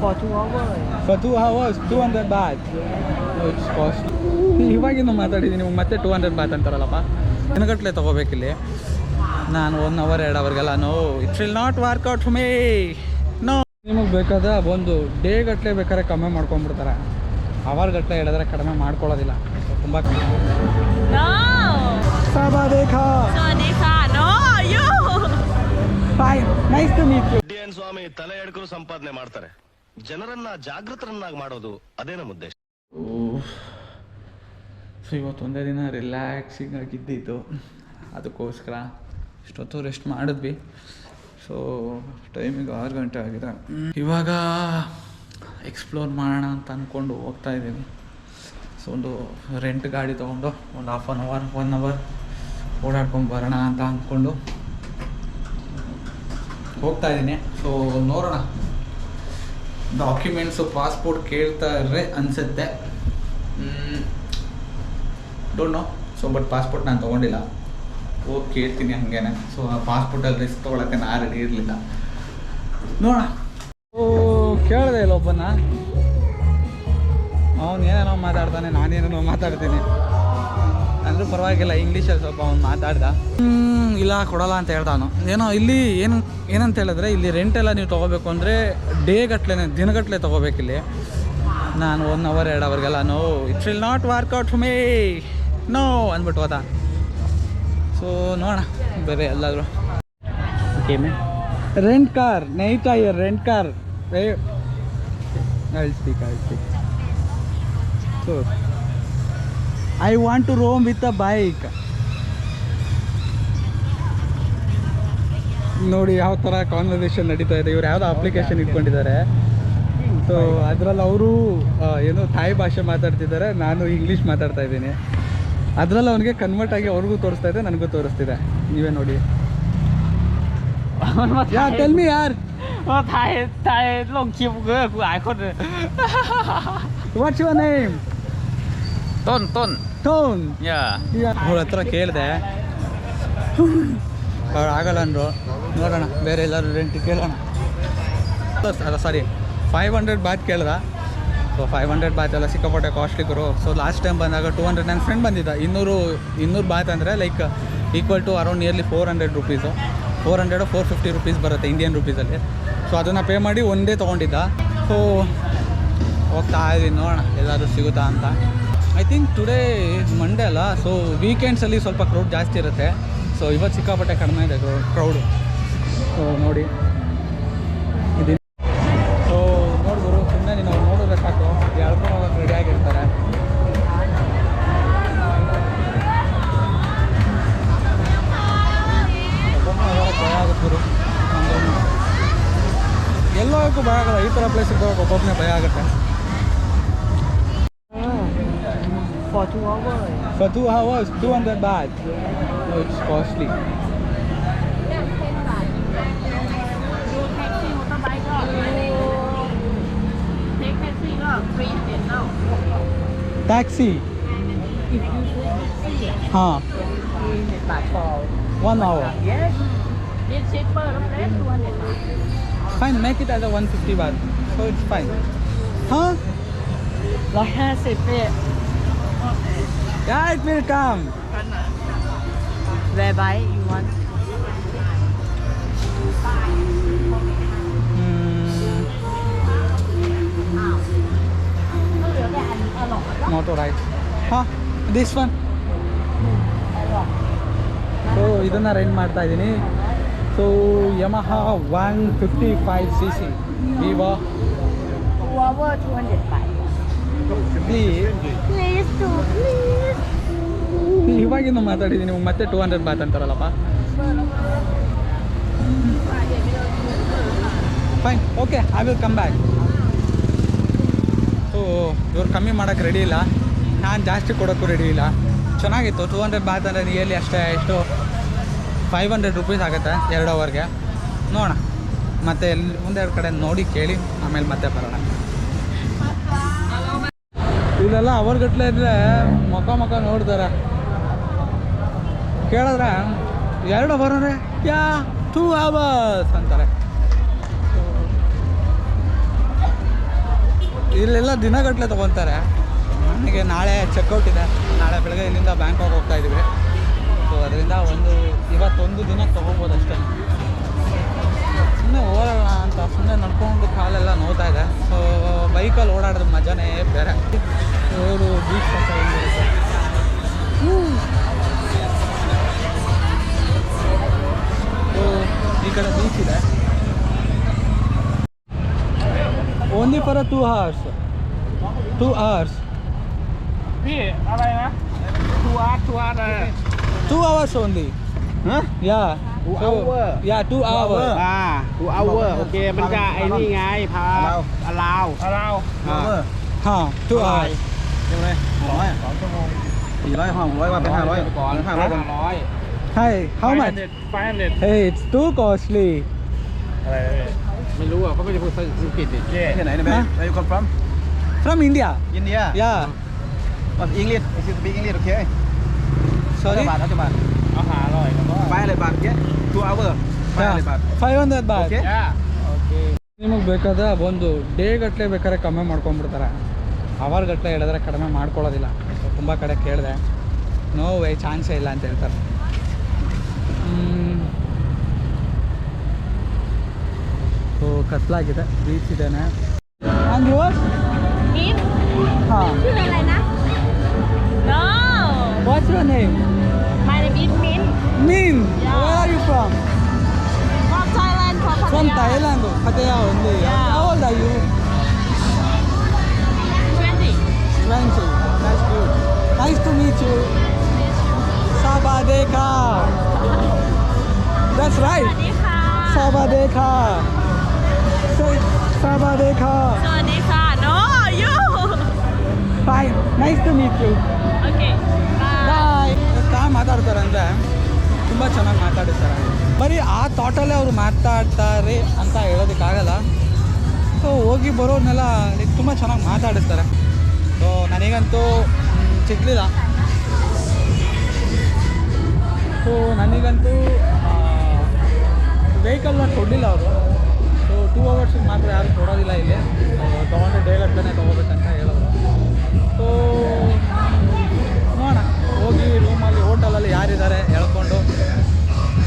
For 2 hours. For 2 hours, 200 baht. Oh, it's costly. ಇವಾಗಿಂದ ಮಾತಾಡಿದ್ದೀನಿ ಮತ್ತೆ 200 baht ಅಂತಾರಲ್ಲಪ್ಪ. ದಿನಗಟ್ಟಲೆ ತೊಗೋಬೇಕಿಲ್ಲಿ. ನಾನು 1 hour 2 ಅವರ್ಗೆಲ್ಲ no it will not work out for me. No. ನಿಮಗೆ ಬೇಕಾದ ಒಂದು ಡೇ ಗಟ್ಟಲೆ ಬೇಕಾದ್ರೆ ಕಮ್ಮಿ ಮಾಡ್ಕೊಂಡ್ಬಿಡ್ತಾರೆ. ಅವರ್ ಗಟ್ಟಲೆ ಹೇಳಿದ್ರೆ ಕಡಿಮೆ ಮಾಡ್ಕೊಳ್ಳೋದಿಲ್ಲ. ತುಂಬ ಸಾಬಾದೇಖಾ No, you. Fine nice to meet you. ಸ್ವಾಮಿ ತಲೆ ಎಡ್ಕರು ಸಂಪಾದನೆ ಮಾಡ್ತಾರೆ. ಜನರನ್ನ ಜಾಗೃತರನ್ನಾಗಿ ಮಾಡೋದು ಅದೇ ನಮ್ಮ ಉದ್ದೇಶ. ಸೊ ಇವತ್ತೊಂದೇ ದಿನ ರಿಲ್ಯಾಕ್ಸಿಂಗ್ ಆಗಿದ್ದಿತ್ತು, ಅದಕ್ಕೋಸ್ಕರ ಇಷ್ಟೊತ್ತು ರೆಸ್ಟ್ ಮಾಡಿದ್ವಿ. ಸೊ ಟೈಮಿಗೆ 6 ಗಂಟೆ ಆಗಿದೆ. ಇವಾಗ ಎಕ್ಸ್ಪ್ಲೋರ್ ಮಾಡೋಣ ಅಂತ ಅಂದ್ಕೊಂಡು ಹೋಗ್ತಾ ಇದ್ದೀನಿ. ಸೊ ಒಂದು ರೆಂಟ್ ಗಾಡಿ ತೊಗೊಂಡು ಒಂದು 1 ಅವರ್ ಓಡಾಡ್ಕೊಂಡು ಬರೋಣ ಅಂತ ಅಂದ್ಕೊಂಡು ಹೋಗ್ತಾ ಇದ್ದೀನಿ. ಸೊ ನೋಡೋಣ, ಡಾಕ್ಯುಮೆಂಟ್ಸು ಪಾಸ್ಪೋರ್ಟ್ ಕೇಳ್ತಾರೆ ಅನಿಸುತ್ತೆ. Don't know. So but passport ನಾನು ತೊಗೊಂಡಿಲ್ಲ, ಹೋಗಿ ಕೇಳ್ತೀನಿ ಹಾಗೇನೆ. ಸೊ ಆ ಪಾಸ್ಪೋರ್ಟಲ್ಲಿ ರಿಸ್ಕ್ ತೊಗೊಳಕ್ಕೆ ನಾನು ರೆಡಿ ಇರಲಿಲ್ಲ. ನೋಡೋಣ. ಓ ಕೇಳಿದೆ ಇಲ್ಲ ಒಬ್ಬನ, ಅವನು ಏನೇನೋ ಮಾತಾಡ್ತಾನೆ, ನಾನೇನೇನೋ ಮಾತಾಡ್ತೀನಿ. ಅಂದರೂ ಪರವಾಗಿಲ್ಲ, ಇಂಗ್ಲೀಷಲ್ಲಿ ಸ್ವಲ್ಪ ಅವ್ನು ಮಾತಾಡ್ದ. ಇಲ್ಲ ಕೊಡಲ್ಲ ಅಂತ ಹೇಳ್ದಾನು. ಏನೋ ಇಲ್ಲಿ ಏನಂತ ಹೇಳಿದ್ರೆ, ಇಲ್ಲಿ ರೆಂಟೆಲ್ಲ ನೀವು ತೊಗೋಬೇಕು ಅಂದರೆ ಡೇ ಗಟ್ಟಲೆ ದಿನಗಟ್ಟಲೆ ತೊಗೋಬೇಕಿಲ್ಲಿ. ನಾನು 1 hour 2 ಅವರ್ಗೆಲ್ಲ no it will not work out for me no ಅಂದ್ಬಿಟ್ಟು ಹೋದ. ಸೊ ನೋಡೋಣ ಬೇರೆ ಎಲ್ಲಾದರೂ. ಓಕೆ ಮೇ ರೆಂಟ್ ಕಾರ್ ನೈಟ್ ಆಯರ್ rent car I'll speak. So I want to roam with a bike. ನೋಡಿ ಯಾವ ಥರ ಕಾನ್ವರ್ಸೇಷನ್ ನಡೀತಾ ಇದೆ. ಇವ್ರು ಯಾವುದೋ ಅಪ್ಲಿಕೇಶನ್ ಇಟ್ಕೊಂಡಿದ್ದಾರೆ. ಸೊ ಅದರಲ್ಲಿ ಅವರು ಏನೋ ಥಾಯ್ ಭಾಷೆ ಮಾತಾಡ್ತಿದ್ದಾರೆ, ನಾನು ಇಂಗ್ಲೀಷ್ ಮಾತಾಡ್ತಾ ಇದ್ದೀನಿ. ಅದರಲ್ಲಿ ಅವನಿಗೆ ಕನ್ವರ್ಟ್ ಆಗಿ ಅವ್ರಿಗೂ ತೋರಿಸ್ತಾ ಇದೆ, ನನಗೂ ತೋರಿಸ್ತಿದೆ. ನೀವೇ ನೋಡಿ. ಯಾ ಟೆಲ್ ಮಿ ಯಾರ್. Thai lông chim gơ của ai con rồi. What's your name? Ton. ಅವ್ರ ಹತ್ರ ಕೇಳಿದೆ, ಅವ್ರು ಆಗಲ್ಲ ಅಂದರು. ನೋಡೋಣ ಬೇರೆ ಎಲ್ಲರೂ ರೆಂಟ್ ಕೇಳೋಣ. ಸಾರಿ 500 ಬಾತ್ ಕೇಳ್ದ. ಸೊ 500 ಬಾತ್ ಎಲ್ಲ ಸಿಕ್ಕಾಪಟ್ಟೆ ಕಾಸ್ಟ್ಲಿ ಗುರು. ಸೊ ಲಾಸ್ಟ್ ಟೈಮ್ ಬಂದಾಗ 200, ನನ್ನ ಫ್ರೆಂಡ್ ಬಂದಿದ್ದ. 200 ಬಾತ್ ಅಂದರೆ like equal to around nearly 400 rupees. 400 450 rupees ಬರುತ್ತೆ ಇಂಡಿಯನ್ ರುಪೀಸಲ್ಲಿ. ಸೊ ಅದನ್ನು ಪೇ ಮಾಡಿ ಒಂದೇ ತೊಗೊಂಡಿದ್ದ. ಸೊ ಹೋಗ್ತಾ ಇದ್ದೀನಿ, ನೋಡೋಣ ಎಲ್ಲಾದರೂ ಸಿಗುತ್ತಾ ಅಂತ. ಐ ಥಿಂಕ್ ಟುಡೇ ಮಂಡೇ ಅಲ್ಲ, ಸೊ ವೀಕೆಂಡ್ಸಲ್ಲಿ ಸ್ವಲ್ಪ ಕ್ರೌಡ್ ಜಾಸ್ತಿ ಇರುತ್ತೆ. ಸೊ ಇವತ್ತು ಸಿಕ್ಕಾಪಟ್ಟೆ ಕಡಿಮೆ ಇದೆ ಕ್ರೌಡು. ಸೊ ನೋಡಿ ಇದೀನಿ. ಸೊ ನೋಡಿದ್ರು ಸುಮ್ಮನೆ ನೀನು ಅವ್ರು ನೋಡಿದ್ರೆ ಸಾಕು, ಎಳ್ಕೊಂಡು ಹೋಗೋಕೆ ರೆಡಿಯಾಗಿರ್ತಾರೆ. ಭಯ ಆಗುತ್ತೆ ಗುರು, ಎಲ್ಲೋಕ್ಕೂ ಭಯ ಆಗಲ್ಲ. ಈ ಥರ ಪ್ಲೇಸಿಗೆ ಹೋಗೋಕೆ ಒಬ್ಬೊಬ್ಬನೇ ಭಯ ಆಗುತ್ತೆ. For 2 hours. For 2 hours, 200 baht. Oh, it's costly. Taxi motorbike đó. Take taxi đó, free tiền đâu. Taxi? If you take taxi, Huh. 300 baht for 1 hour. yes. This cheaper, less 200 baht. Fine, make it as a 150 baht. So it's fine. Huh? 150 Yeah, it will come. Whereby you want. Motor ride. Huh? This one. So ಇದನ್ನು rent ಮಾಡ್ತಾ ಇದ್ದೀನಿ. So Yamaha 155cc Vivo. Over 200 baht. Please do, please. ಇವಾಗಿಂದ ಮಾತಾಡಿದ್ದೀನಿ, ಮತ್ತೆ 200 baht ಅಂತಾರಲ್ಲಪ್ಪ. Fine, okay, I will come back. So ಇವ್ರು ಕಮ್ಮಿ ಮಾಡೋಕ್ಕೆ ರೆಡಿ ಇಲ್ಲ, ನಾನು ಜಾಸ್ತಿ ಕೊಡೋಕ್ಕೂ ರೆಡಿ ಇಲ್ಲ. ಚೆನ್ನಾಗಿತ್ತು. 200 ಬಾತ್ ಅಂದರೆ ನಿಯರ್ಲಿ ಅಷ್ಟೇ, ಎಷ್ಟು 500 ರುಪೀಸ್ ಆಗುತ್ತೆ 2 ಅವರ್ಗೆ. ನೋಡೋಣ, ಮತ್ತೆ ಒಂದೆರಡು ಕಡೆ ನೋಡಿ ಕೇಳಿ ಆಮೇಲೆ ಮತ್ತೆ ಬರೋಣ. ಇದೆಲ್ಲ ಅವರ್ಗಟ್ಲೆ ಇದ್ದರೆ ಮುಖ ನೋಡ್ತಾರೆ. ಕೇಳಿದ್ರೆ 2 ಅವರ್ ಅಂದರೆ 2 hours ಅಂತಾರೆ. ಇಲ್ಲೆಲ್ಲ ದಿನಗಟ್ಟಲೆ ತೊಗೊತಾರೆ. ನನಗೆ ನಾಳೆ ಚೆಕ್ಔಟ್ ಇದೆ, ನಾಳೆ ಬೆಳಗ್ಗೆ ಇಲ್ಲಿಂದ ಬ್ಯಾಂಕಾಕ್ ಹೋಗ್ತಾ ಇದ್ದೀವಿ. ಸೊ ಅದರಿಂದ ಇವತ್ತೊಂದು ದಿನ ತೊಗೋಬೋದು ಅಷ್ಟೇ. ಸುಮ್ಮನೆ ಓಡೋಣ ಅಂತ ಸುಮ್ಮನೆ ನಡ್ಕೊಂಡು ಕಾಲೆಲ್ಲ ನೋವ್ತಾ ಇದೆ. ಸೊ ಬೈಕಲ್ಲಿ ಓಡಾಡೋದು ಮಜಾನೇ ಬೇರೆ. ರೋಡು ಬೀಚ್ ಪಕ್ಕ ಹೆಂಗಿರುತ್ತೆ. ಈ ಕಡೆ ಬೀಚ್ ಇದೆ. Only for 2 hours. 2 hours. พี่อะไรนะทัวร์อะไร 2 hours only. ฮะ Yeah. 2 hour Yeah, 2 hours. 2 hour โอเคมันจะไอ้นี่ไงพาลาว Huh, 2 hours. ยังไง2 ชั่วโมง400 500ว่าเป็น500ก่อน500 Hi, how much? 500 Hey, it's too costly. อะไรไม่รู้อ่ะเขาไม่ได้พูดภาษาอังกฤษดิที่ไหนเนี่ย Huh? Where you come from From India. India Yeah. What English if you speak English okay Sorry? บาทเอาหาอร่อย500 บาท okay 2 hour 500 บาท 500 baht. okay ನಿಮಗೆ ಬೇಕಾದ್ರೆ ಒಂದು day ಗಟ್ಟಲೆ ಬೇಕಾದ್ರೆ ಕಮ್ಮಿ ಮಾಡ್ಕೊಂಡ್ಬಿಡ್ತಾರೆ. Hour ಗಟ್ಟಲೆ ಹೇಳಿದ್ರೆ ಕಡಿಮೆ ಮಾಡ್ಕೊಳ್ಳೋದಿಲ್ಲ. So ತುಂಬ ಕಡೆ ಕೇಳಿದೆ, ನೋ ವೇ, ಚಾನ್ಸೇ ಇಲ್ಲ ಅಂತ ಹೇಳ್ತಾರೆ. ಸೊ ಕತ್ಲಾಗಿದೆ, ಬೀಚ್ ಇದೇನೆ. And your? Min? ಹಾಂ.ชื่ออะไรนะ No. What's your name? My name is Min. Min. Yeah. Where are you from? From Thailand. From Thailand. Pattaya only. Yeah. How old are you? 20. 20. That's good. Nice to meet you. Sabadeka. That's สวั right. สดีค่ะ Sabadeka. Say Sabadeka. สวัสดีค่ะ No you. Fine. Nice to meet you. Okay. Bye. ಬಾಯ್. ಮಾತಾಡ್ತಾರೆ ಅಂದರೆ ತುಂಬ ಚೆನ್ನಾಗಿ ಮಾತಾಡಿಸ್ತಾರೆ. ಬರೀ ಆ ಥಾಟಲ್ಲೇ ಅವರು ಮಾತಾಡ್ತಾರೆ ಅಂತ ಹೇಳೋದಕ್ಕಾಗಲ್ಲ. ಸೊ ಹೋಗಿ ಬರೋರ್ನೆಲ್ಲ ತುಂಬ ಚೆನ್ನಾಗಿ ಮಾತಾಡಿಸ್ತಾರೆ. ಸೊ ನನಗಂತೂ ಸಿಗಲಿಲ್ಲ. ಸೊ ನನಗಂತೂ ವೆಹಿಕಲ್ನ ಕೊಡಲಿಲ್ಲ ಅವರು. ಸೊ 2 hours ಮಾತ್ರ ಯಾರು ಕೊಡೋದಿಲ್ಲ ಇಲ್ಲಿ. ತೊಗೊಂಡು ಡೇ ಗಟ್ಟಲೆ ತೊಗೋಬೇಕಂತ ಹೇಳಿದ್ರು. ಸೊ ನೋಡೋಣ, ಹೋಗಿ ರೂಮಲ್ಲಿ ಹೋಟೆಲಲ್ಲಿ ಯಾರಿದ್ದಾರೆ ಹೇಳ್ಕೊಂಡು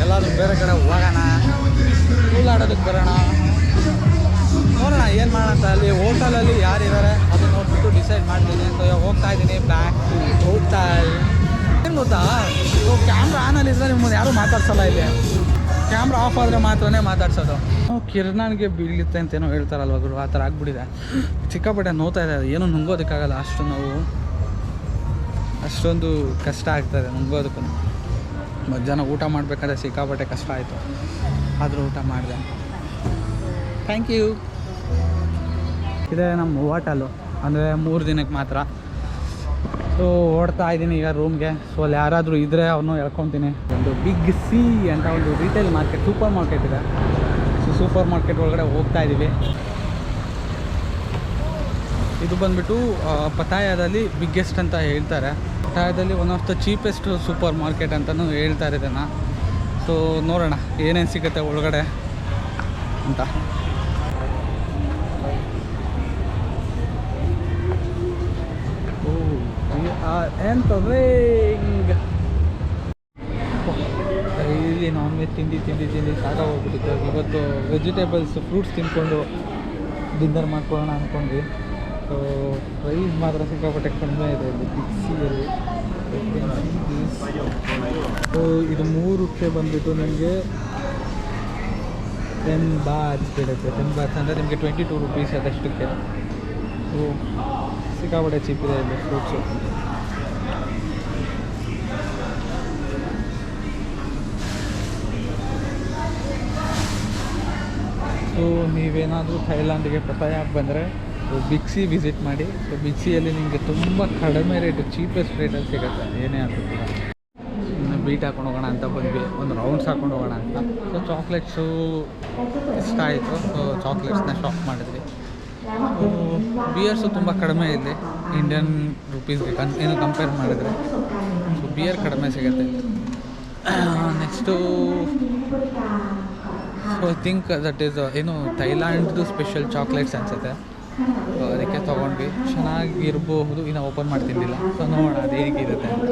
ಎಲ್ಲಾದರೂ ಬೇರೆ ಕಡೆ ಹೋಗೋಣ, ಕೂಲಾಡೋದಕ್ಕೆ ಬರೋಣ. ನೋಡೋಣ ಏನು ಮಾಡೋಣ ಅಂತ. ಅಲ್ಲಿ ಹೋಟೆಲಲ್ಲಿ ಯಾರಿದ್ದಾರೆ ಅದು ನೋಡ್ಬಿಟ್ಟು ಡಿಸೈಡ್ ಮಾಡ್ತೀನಿ. ಸೊ ಹೋಗ್ತಾ ಇದ್ದೀನಿ ಬ್ಯಾಕ್ ಟು ಹೋಟೆಲ್. ಏನು ಗೊತ್ತಾ, ಸೊ ಕ್ಯಾಮ್ರಾ ಆನಲ್ಲಿದ್ದರೆ ನಿಮ್ಮನ್ನು ಯಾರೂ ಮಾತಾಡ್ಸಲ್ಲ. ಇಲ್ಲಿ ಕ್ಯಾಮ್ರಾ ಆಫ್ ಆದರೆ ಮಾತ್ರನೇ ಮಾತಾಡ್ಸೋದು. ಕಿರಣನ್ಗೆ ಬೀಳುತ್ತೆ ಅಂತೇನೋ ಹೇಳ್ತಾರಲ್ವ ಗುರು, ಆ ಥರ ಆಗ್ಬಿಟ್ಟಿದೆ. ಸಿಕ್ಕಾಪಟ್ಟೆ ನೋವ್ತಾ ಇದೆ. ಏನೂ ನುಂಗೋದಕ್ಕಾಗಲ್ಲ, ಅಷ್ಟು ನೋವು, ಅಷ್ಟೊಂದು ಕಷ್ಟ ಆಗ್ತದೆ ನುಂಗೋದಕ್ಕೂ. ಮಧ್ಯಾಹ್ನ ಊಟ ಮಾಡಬೇಕಾದ್ರೆ ಸಿಕ್ಕಾಪಟ್ಟೆ ಕಷ್ಟ ಆಯಿತು, ಆದರೂ ಊಟ ಮಾಡಿದೆ. Thank you. ಇದೇ ನಮ್ಮ ಹೋಟೆಲು, ಅಂದರೆ 3 ದಿನಕ್ಕೆ ಮಾತ್ರ. ಸೊ ಓಡ್ತಾ ಇದ್ದೀನಿ ಈಗ ರೂಮ್ಗೆ. ಸೊ ಅಲ್ಲಿ ಯಾರಾದರೂ ಇದ್ದರೆ ಅವನು ಎಳ್ಕೊತೀನಿ. ಒಂದು ಬಿಗ್ ಸಿ ಅಂತ ಒಂದು ರಿಟೇಲ್ ಮಾರ್ಕೆಟ್, ಸೂಪರ್ ಮಾರ್ಕೆಟ್ ಇದೆ. ಸೊ ಸೂಪರ್ ಮಾರ್ಕೆಟ್ ಒಳಗಡೆ ಹೋಗ್ತಾ ಇದ್ದೀವಿ. ಇದು ಬಂದುಬಿಟ್ಟು ಪತಾಯದಲ್ಲಿ ಬಿಗ್ಗೆಸ್ಟ್ ಅಂತ ಹೇಳ್ತಾರೆ. ಪತಾಯದಲ್ಲಿ one of the cheapest supermarket ಅಂತಲೂ ಹೇಳ್ತಾರೆ ಇದನ್ನು. ಸೊ ನೋಡೋಣ ಏನೇನು ಸಿಗುತ್ತೆ ಒಳಗಡೆ ಅಂತ. ಡೈಲಿ ನಾನ್ ವೆಜ್ ತಿಂದು ಸಾಕಾಗೋಗ್ಬಿಟ್ಟಿತ್ತು. ಇವತ್ತು ವೆಜಿಟೇಬಲ್ಸ್, ಫ್ರೂಟ್ಸ್ ತಿಂದ್ಕೊಂಡು ಡಿನ್ನರ್ ಮಾಡ್ಕೊಳ್ಳೋಣ ಅಂದ್ಕೊಂಡ್ವಿ. ಸೊ ಪ್ರೈಸ್ ಮಾತ್ರ ಸಿಕ್ಕಾಪಟ್ಟೆ ಕಡಿಮೆ ಇದೆ ಇಲ್ಲಿ ಬಿಕ್ಸಿಯಲ್ಲಿ. ಸೊ ಇದು 3ಕ್ಕೆ ಬಂದುಬಿಟ್ಟು ನಿಮಗೆ 10 ಬಾತ್ ಬೀಳುತ್ತೆ. 10 ಬಾತ್ ಅಂದರೆ ನಿಮಗೆ 22 rupees ಅದಷ್ಟಕ್ಕೆ. ಸೊ ಸಿಕ್ಕಾಪಟ್ಟೆ ಚೀಪ್ ಇದೆ ಇಲ್ಲಿ ಫ್ರೂಟ್ಸು. ಸೊ ನೀವೇನಾದರೂ ಥೈಲ್ಯಾಂಡಿಗೆ ಪತಾಯಾಗಿ ಬಂದರೆ ಬಿಕ್ಸಿ ವಿಸಿಟ್ ಮಾಡಿ. ಸೊ ಬಿಕ್ಸಿಯಲ್ಲಿ ನಿಮಗೆ ತುಂಬ ಕಡಿಮೆ ರೇಟು, ಚೀಪೆಸ್ಟ್ ರೇಟಲ್ಲಿ ಸಿಗುತ್ತೆ ಏನೇ ಆದರೂ ಕೂಡ. ಇನ್ನು ಬೀಟ್ ಹಾಕೊಂಡು ಹೋಗೋಣ ಅಂತ ಬಂದ್ವಿ, ಒಂದು ರೌಂಡ್ಸ್ ಹಾಕೊಂಡು ಹೋಗೋಣ ಅಂತ. ಸೊ ಚಾಕ್ಲೇಟ್ಸು ಇಷ್ಟ ಆಯಿತು. ಸೊ ಚಾಕ್ಲೇಟ್ಸ್ನ ಶಾಪ್ ಮಾಡಿದ್ವಿ. ಸೊ ಬಿಯರ್ಸು ತುಂಬ ಕಡಿಮೆ ಇಲ್ಲಿ ಇಂಡಿಯನ್ ರುಪೀಸ್ಗೆ ಏನು ಕಂಪೇರ್ ಮಾಡಿದರೆ. ಸೊ ಬಿಯರ್ ಕಡಿಮೆ ಸಿಗುತ್ತೆ. Next so I think that is ಏನು ಥೈಲ್ಯಾಂಡ್ದು ಸ್ಪೆಷಲ್ ಚಾಕ್ಲೇಟ್ಸ್ ಅನಿಸುತ್ತೆ. ಸೊ ಅದಕ್ಕೆ ತೊಗೊಂಡ್ವಿ. ಚೆನ್ನಾಗಿರ್ಬಹುದು. ಇನ್ನು ಓಪನ್ ಮಾಡ್ತಿದ್ದಿಲ್ಲ, ಸೊ ನೋಡೋಣ ಅದು ಹೇಗಿರುತ್ತೆ ಅಂತ.